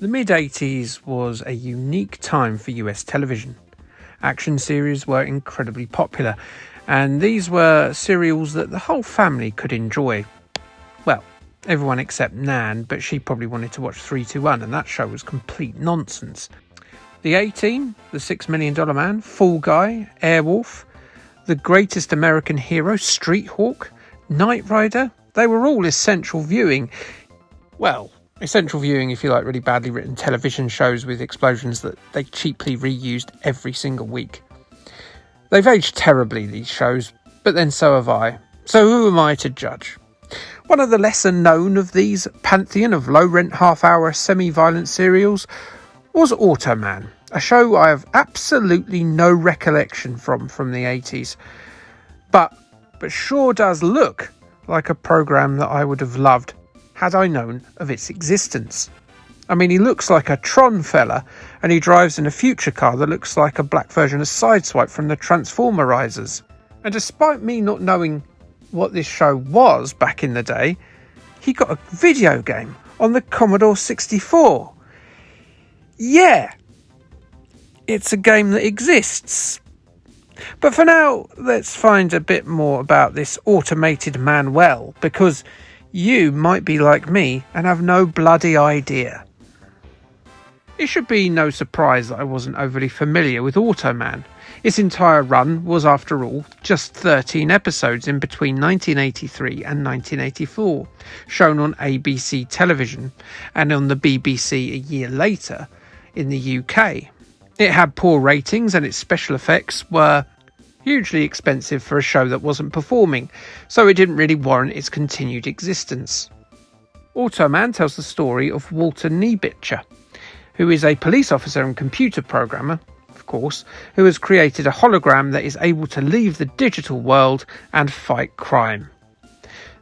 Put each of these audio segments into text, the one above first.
The mid-80s was a unique time for US television. Action series were incredibly popular, and these were serials that the whole family could enjoy. Well, everyone except Nan, but she probably wanted to watch 3-2-1, and that show was complete nonsense. The A-Team, The $6 Million Man, Fall Guy, Airwolf, The Greatest American Hero, Street Hawk, Knight Rider, they were all essential viewing. Well, essential viewing if you like really badly written television shows with explosions that they cheaply reused every single week. They've aged terribly, these shows, but then so have I. So who am I to judge? One of the lesser known of these pantheon of low-rent half-hour semi-violent serials was Automan, a show I have absolutely no recollection from the 80s. But sure does look like a programme that I would have loved had I known of its existence. I mean, he looks like a Tron fella, and he drives in a future car that looks like a black version of Sideswipe from the Transformerizers. And despite me not knowing what this show was back in the day, he got a video game on the Commodore 64. Yeah, it's a game that exists. But for now, let's find a bit more about this automated Manuel, because you might be like me and have no bloody idea. It should be no surprise that I wasn't overly familiar with Automan. Its entire run was, after all, just 13 episodes in between 1983 and 1984, shown on ABC television and on the BBC a year later in the UK. It had poor ratings and its special effects were hugely expensive for a show that wasn't performing, so it didn't really warrant its continued existence. Automan tells the story of Walter Niebicher, who is a police officer and computer programmer, of course, who has created a hologram that is able to leave the digital world and fight crime.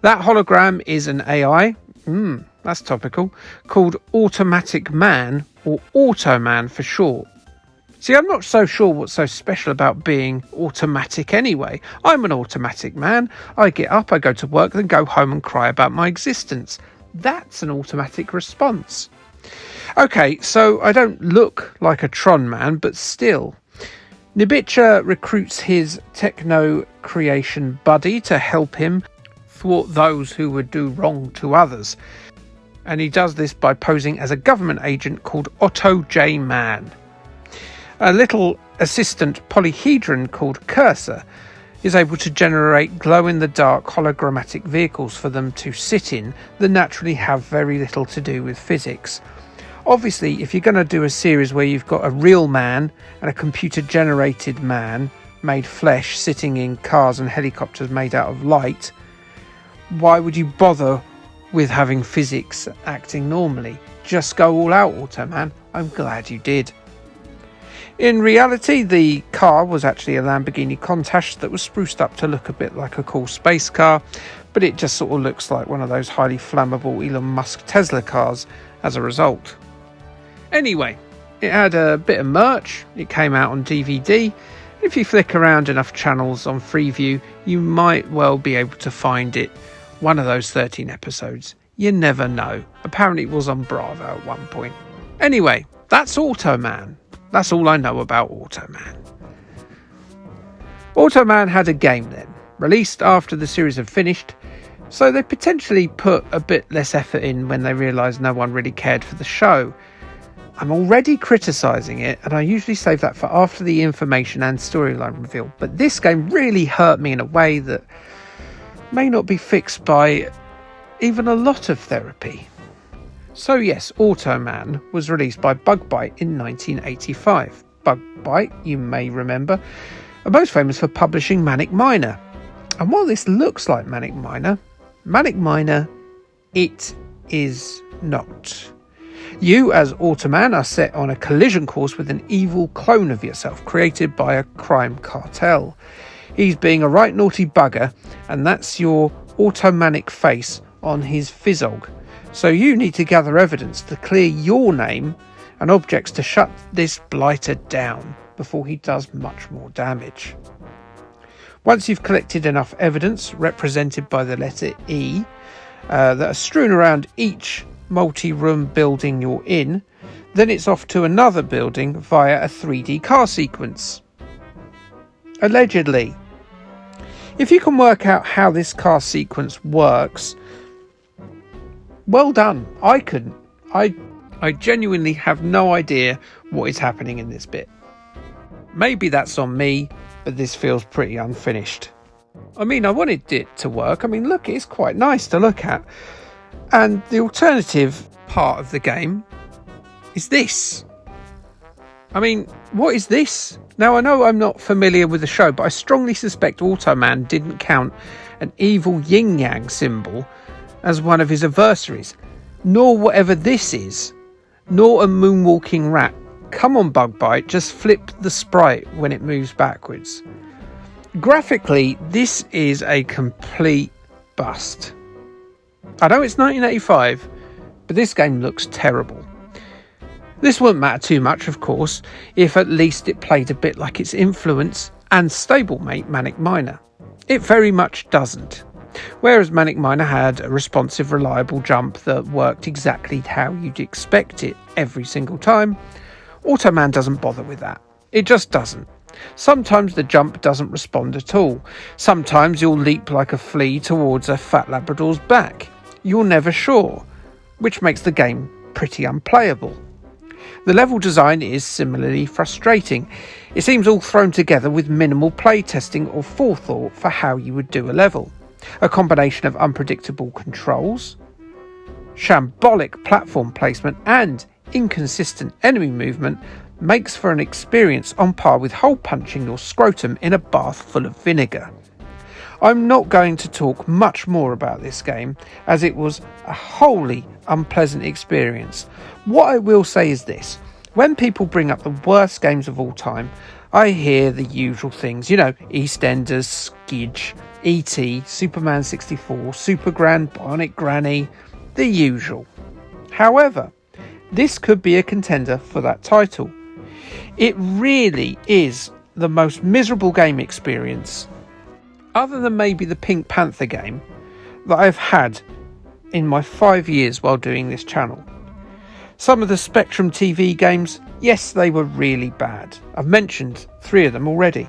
That hologram is an AI, that's topical, called Automatic Man, or Automan for short. See, I'm not so sure what's so special about being automatic anyway. I'm an automatic man. I get up, I go to work, then go home and cry about my existence. That's an automatic response. Okay, so I don't look like a Tron man, but still. Niebicher recruits his techno-creation buddy to help him thwart those who would do wrong to others. And he does this by posing as a government agent called Otto J. Mann. A little assistant polyhedron called Cursor is able to generate glow-in-the-dark hologrammatic vehicles for them to sit in that naturally have very little to do with physics. Obviously, if you're going to do a series where you've got a real man and a computer-generated man made flesh sitting in cars and helicopters made out of light, why would you bother with having physics acting normally? Just go all out, Automan. I'm glad you did. In reality, the car was actually a Lamborghini Countach that was spruced up to look a bit like a cool space car, but it just sort of looks like one of those highly flammable Elon Musk Tesla cars as a result. Anyway, it had a bit of merch, it came out on DVD. If you flick around enough channels on Freeview, you might well be able to find it, one of those 13 episodes. You never know. Apparently it was on Bravo at one point. Anyway, that's Automan. That's all I know about Automan. Automan had a game then, released after the series had finished, so they potentially put a bit less effort in when they realised no one really cared for the show. I'm already criticising it, and I usually save that for after the information and storyline reveal, but this game really hurt me in a way that may not be fixed by even a lot of therapy. So yes, Automan was released by Bugbyte in 1985. Bugbyte, you may remember, are most famous for publishing Manic Miner. And while this looks like Manic Miner, it is not. You, as Automan, are set on a collision course with an evil clone of yourself created by a crime cartel. He's being a right naughty bugger, and that's your automanic face on his Fizzog. So you need to gather evidence to clear your name and objects to shut this blighter down before he does much more damage. Once you've collected enough evidence, represented by the letter E, that are strewn around each multi-room building you're in, Then it's off to another building via a 3D car sequence. Allegedly. If you can work out how this car sequence works, well done. I couldn't. I genuinely have no idea what is happening in this bit. Maybe that's on me, but this feels pretty unfinished. I mean, I wanted it to work. I mean, look, it's quite nice to look at. And the alternative part of the game is this. I mean, what is this? Now, I know I'm not familiar with the show, but I strongly suspect Automan didn't count an evil yin-yang symbol as one of his adversaries, nor whatever this is, nor a moonwalking rat. Come on, Bugbyte, just flip the sprite when it moves backwards. Graphically, this is a complete bust. I know it's 1985, but this game looks terrible. This wouldn't matter too much, of course, if at least it played a bit like its influence and stablemate Manic Miner. It very much doesn't. Whereas Manic Miner had a responsive, reliable jump that worked exactly how you'd expect it every single time, Automan doesn't bother with that. It just doesn't. Sometimes the jump doesn't respond at all. Sometimes you'll leap like a flea towards a fat Labrador's back. You're never sure, which makes the game pretty unplayable. The level design is similarly frustrating. It seems all thrown together with minimal playtesting or forethought for how you would do a level. A combination of unpredictable controls, shambolic platform placement and inconsistent enemy movement makes for an experience on par with hole punching your scrotum in a bath full of vinegar. I'm not going to talk much more about this game, as it was a wholly unpleasant experience. What I will say is this: when people bring up the worst games of all time, I hear the usual things, EastEnders, Skidge, E.T., Superman 64, Super Grand, Bionic Granny, the usual. However, this could be a contender for that title. It really is the most miserable game experience, other than maybe the Pink Panther game, that I've had in my 5 years while doing this channel. Some of the Spectrum TV games, yes, they were really bad. I've mentioned 3 of them already.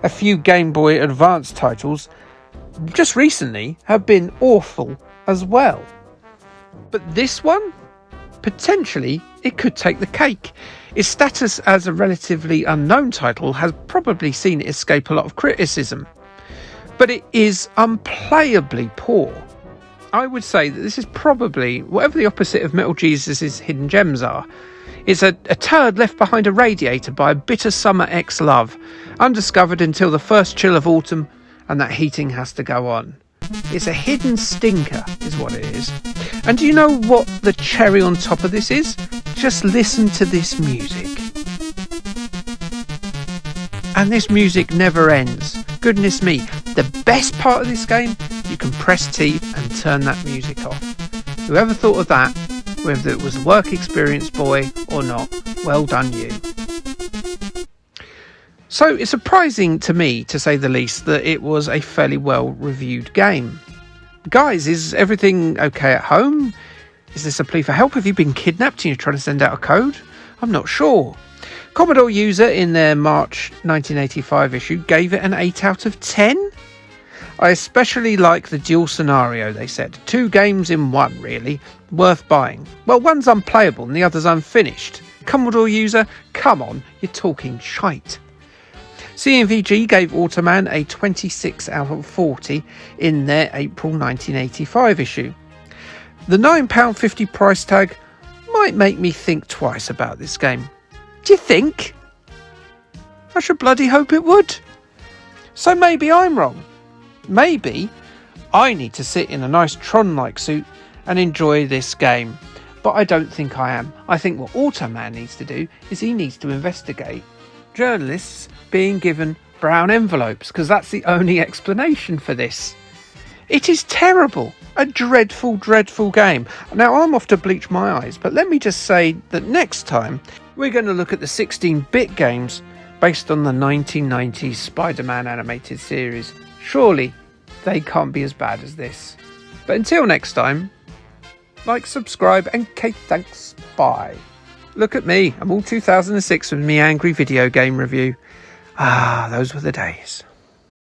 A few Game Boy Advance titles just recently have been awful as well. But this one, potentially, it could take the cake. Its status as a relatively unknown title has probably seen it escape a lot of criticism, but it is unplayably poor. I would say that this is probably whatever the opposite of Metal Jesus' Hidden Gems are. It's a turd left behind a radiator by a bitter summer ex-love, undiscovered until the first chill of autumn, and that heating has to go on. It's a hidden stinker, is what it is. And do you know what the cherry on top of this is? Just listen to this music. And this music never ends. Goodness me, the best part of this game, you can press T and turn that music off. Whoever thought of that, whether it was a work experience boy or not, well done you. So it's surprising to me, to say the least, that it was a fairly well reviewed game. Guys, is everything okay at home? Is this a plea for help? Have you been kidnapped and you're trying to send out a code? I'm not sure. Commodore User in their March 1985 issue gave it an 8 out of 10. I especially like the dual scenario, they said. 2 games in one, really. Worth buying. Well, one's unplayable and the other's unfinished. Commodore User, come on, you're talking shite. CMVG gave Automan a 26 out of 40 in their April 1985 issue. The £9.50 price tag might make me think twice about this game. Do you think? I should bloody hope it would. So maybe I'm wrong. Maybe I need to sit in a nice Tron-like suit and enjoy this game. But I don't think I am. I think what Automan needs to do is he needs to investigate journalists being given brown envelopes, because that's the only explanation for this. It is terrible. A dreadful, dreadful game. Now, I'm off to bleach my eyes, but let me just say that next time we're going to look at the 16-bit games based on the 1990s Spider-Man animated series. Surely they can't be as bad as this. But until next time, like, subscribe, and thanks. Bye. Look at me. I'm all 2006 with me angry video game review. Ah, those were the days.